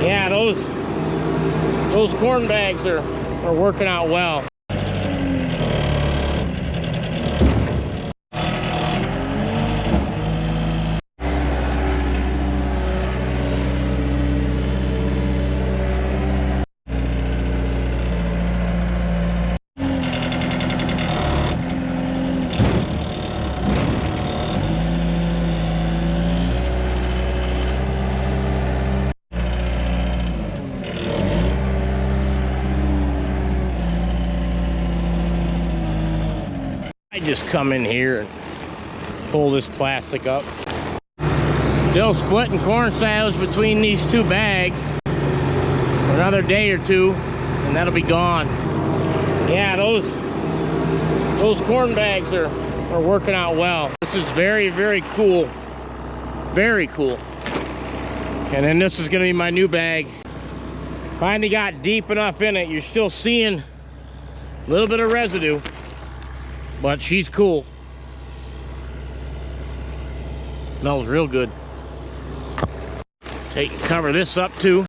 Yeah, those corn bags are working out well. I just come in here and pull this plastic up. Still splitting corn silage between these two bags for another day or two, and that'll be gone. Yeah, those corn bags are working out well. This is very, very cool. Very cool. And then this is gonna be my new bag. Finally got deep enough in it. You're still seeing a little bit of residue, but she's cool. Smells real good. Cover this up too.